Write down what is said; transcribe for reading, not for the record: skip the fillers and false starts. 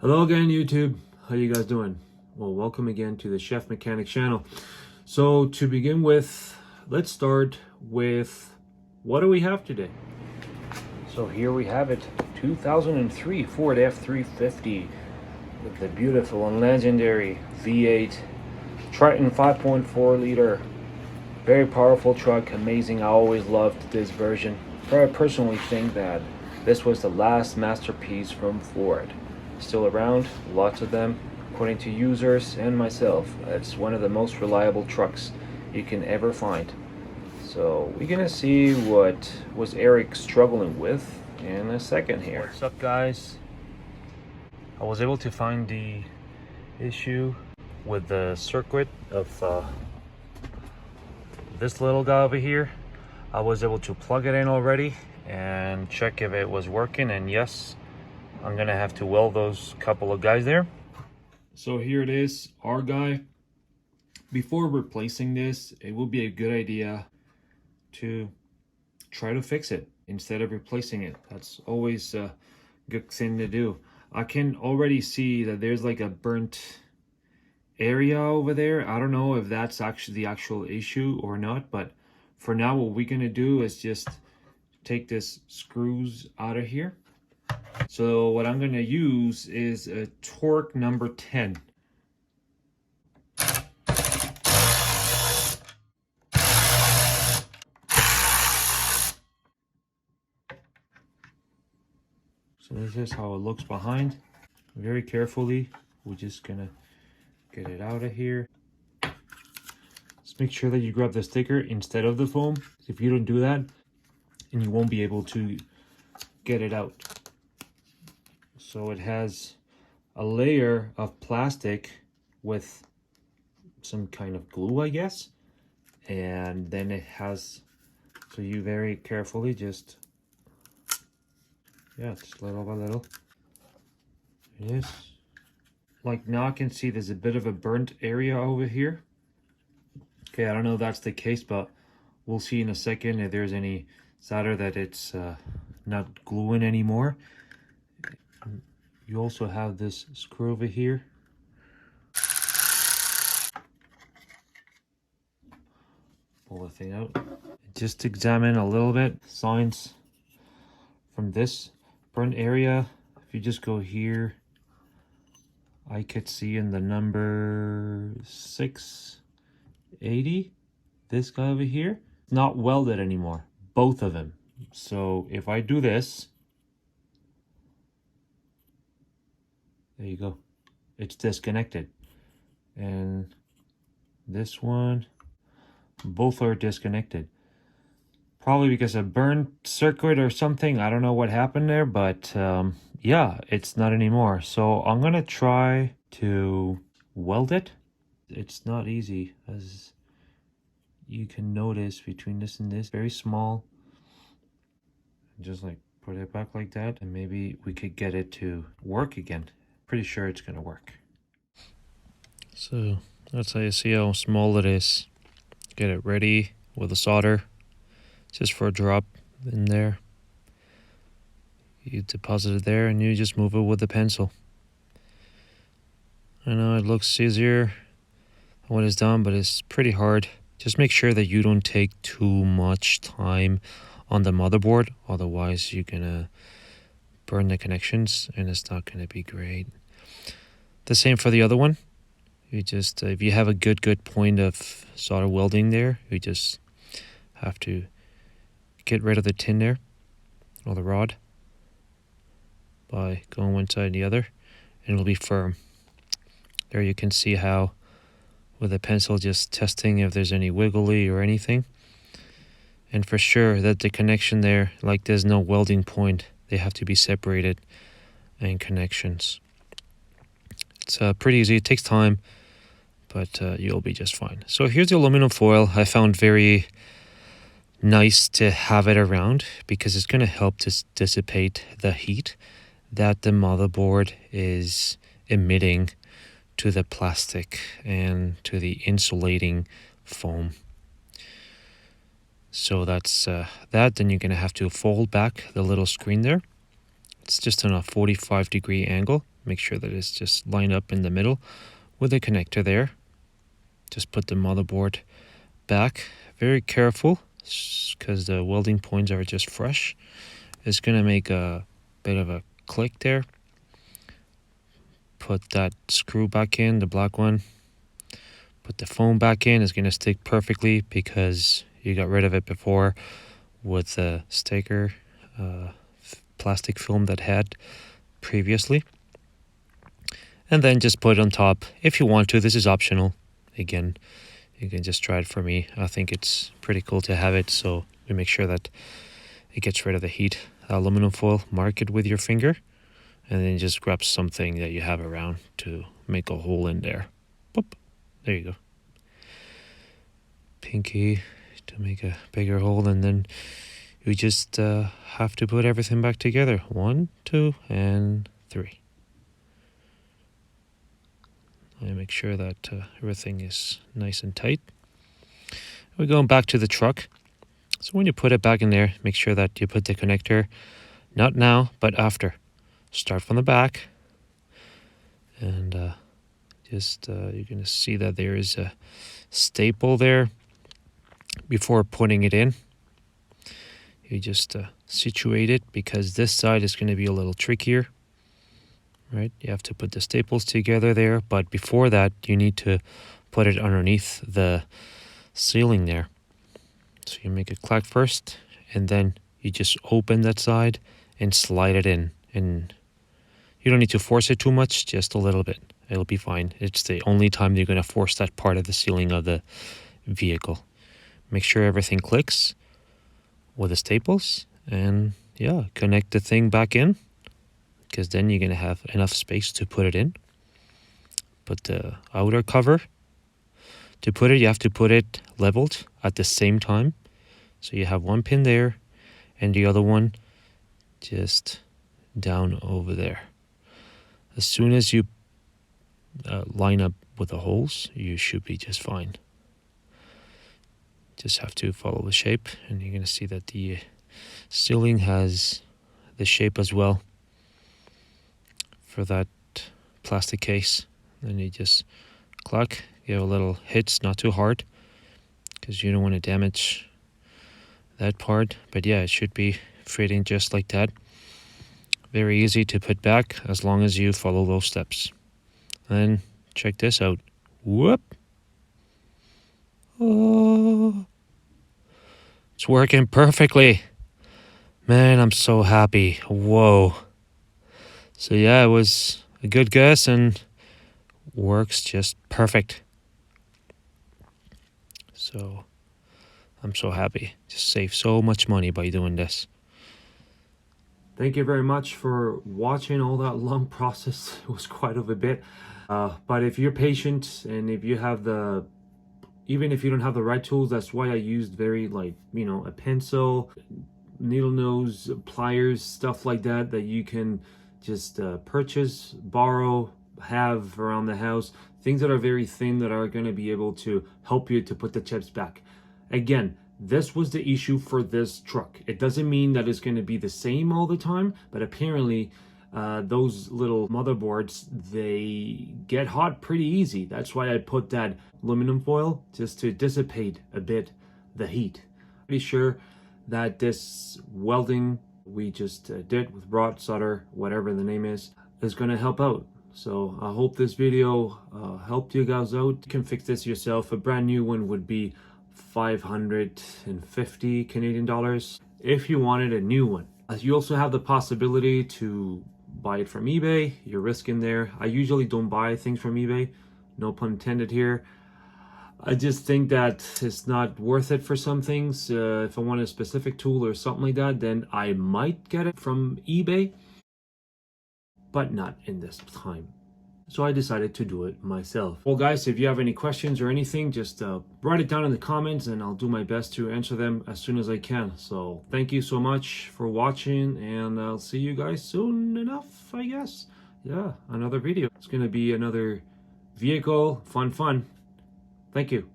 Hello again, YouTube. How you guys doing? Well, welcome again to the Chef Mechanic channel. So to begin with, let's start with what do we have today? So here we have it, 2003 Ford F-350 with the beautiful and legendary V8 Triton 5.4 liter. Very powerful truck, amazing. I always loved this version. I personally think that this was the last masterpiece from Ford. Still around, lots of them, according to users and myself. It's one of the most reliable trucks you can ever find. So we're gonna see what was Eryk struggling with in a second here. What's up, guys? I was able to find the issue with the circuit of this little guy over here. I was able to plug it in already and check if it was working, and yes, I'm gonna have to weld those couple of guys there. So here it is, our guy. Before replacing this, it will be a good idea to try to fix it instead of replacing it. That's always a good thing to do. I can already see that there's like a burnt area over there. I don't know if that's actually the actual issue or not, but for now what we're gonna do is just take this screws out of here. So what I'm gonna use is a torque number 10. So this is how it looks behind. Very carefully, we're just gonna get it out of here. Just make sure that you grab the sticker instead of the foam. If you don't do that, and you won't be able to get it out. So it has a layer of plastic with some kind of glue, I guess. And then it has, so you very carefully just, yeah, just little by little. It is. Like now I can see there's a bit of a burnt area over here. Okay, I don't know if that's the case, but we'll see in a second if there's any solder that it's not gluing anymore. You also have this screw over here. Pull the thing out. Just examine a little bit. Signs from this burnt area. If you just go here, I could see in the number 680, this guy over here, not welded anymore, both of them. So if I do this, there you go, it's disconnected. And this one, both are disconnected. Probably because of burnt circuit or something. I don't know what happened there, but yeah, it's not anymore. So I'm gonna try to weld it. It's not easy, as you can notice between this and this, very small. Just like put it back like that, and maybe we could get it to work again. Pretty sure it's gonna work. So that's how you see how small it is. Get it ready with a solder, just for a drop in there. You deposit it there and you just move it with a pencil. I know it looks easier when it's done, but it's pretty hard. Just make sure that you don't take too much time on the motherboard, otherwise you're gonna burn the connections and it's not gonna be great. The same for the other one. You just, if you have a good point of solder welding there, you just have to get rid of the tin there, or the rod, by going one side and the other, and it'll be firm. There you can see how, with a pencil, just testing if there's any wiggly or anything. And for sure that the connection there, like there's no welding point, they have to be separated in connections. It's pretty easy, it takes time, but you'll be just fine. So here's the aluminum foil. I found very nice to have it around because it's going to help to dissipate the heat that the motherboard is emitting to the plastic and to the insulating foam. So that's that. Then you're going to have to fold back the little screen there. It's just on a 45-degree angle. make sure that it's just lined up in the middle with the connector there. Just put the motherboard back. Very careful, because the welding points are just fresh. It's going to make a bit of a click there. Put that screw back in, the black one. Put the foam back in. It's going to stick perfectly because you got rid of it before with the sticker plastic film that had previously. And then just put it on top if you want to. This is optional. Again, you can just try it for me. I think it's pretty cool to have it, so we make sure that it gets rid of the heat. Aluminum foil, mark it with your finger, and then just grab something that you have around to make a hole in there. Boop. There you go. Pinky to make a bigger hole, and then you just have to put everything back together. 1, 2, and 3. And make sure that everything is nice and tight. We're going back to the truck. So when you put it back in there, make sure that you put the connector, not now, but after. Start from the back. And you're going to see that there is a staple there before putting it in. You just situate it, because this side is going to be a little trickier. Right, you have to put the staples together there, but before that you need to put it underneath the ceiling there. So you make a clack first, and then you just open that side and slide it in, and you don't need to force it too much, just a little bit. It'll be fine. It's the only time you're going to force that part of the ceiling of the vehicle. Make sure everything clicks with the staples, and yeah, connect the thing back in, because then you're going to have enough space to put it in. Put the outer cover. To put it, you have to put it leveled at the same time. So you have one pin there, and the other one just down over there. As soon as you line up with the holes, you should be just fine. Just have to follow the shape, and you're going to see that the ceiling has the shape as well for that plastic case. Then you just clack, give a little hits, not too hard, because you don't want to damage that part. But yeah, it should be fitting just like that. Very easy to put back as long as you follow those steps. Then check this out. Whoop! Oh, it's working perfectly. Man, I'm so happy. Whoa. So yeah, it was a good guess and works just perfect. So I'm so happy. Just save so much money by doing this. Thank you very much for watching all that long process. It was quite of a bit. But if you're patient, and if you have even if you don't have the right tools, that's why I used a pencil, needle nose, pliers, stuff like that you can just purchase, borrow, have around the house. Things that are very thin that are going to be able to help you to put the chips back. Again, this was the issue for this truck. It doesn't mean that it's going to be the same all the time, but apparently those little motherboards, they get hot pretty easy. That's why I put that aluminum foil, just to dissipate a bit the heat. Pretty sure that this welding we just did with rod solder, whatever the name is going to help out. So I hope this video helped you guys out. You can fix this yourself. A brand new one would be 550 Canadian dollars if you wanted a new one. You also have the possibility to buy it from eBay. You're risking there. I usually don't buy things from eBay, no pun intended here. I just think that it's not worth it for some things. If I want a specific tool or something like that, then I might get it from eBay, but not in this time. So I decided to do it myself. Well guys, if you have any questions or anything, just write it down in the comments and I'll do my best to answer them as soon as I can. So thank you so much for watching, and I'll see you guys soon enough, I guess. Yeah, another video. It's gonna be another vehicle, fun. Thank you.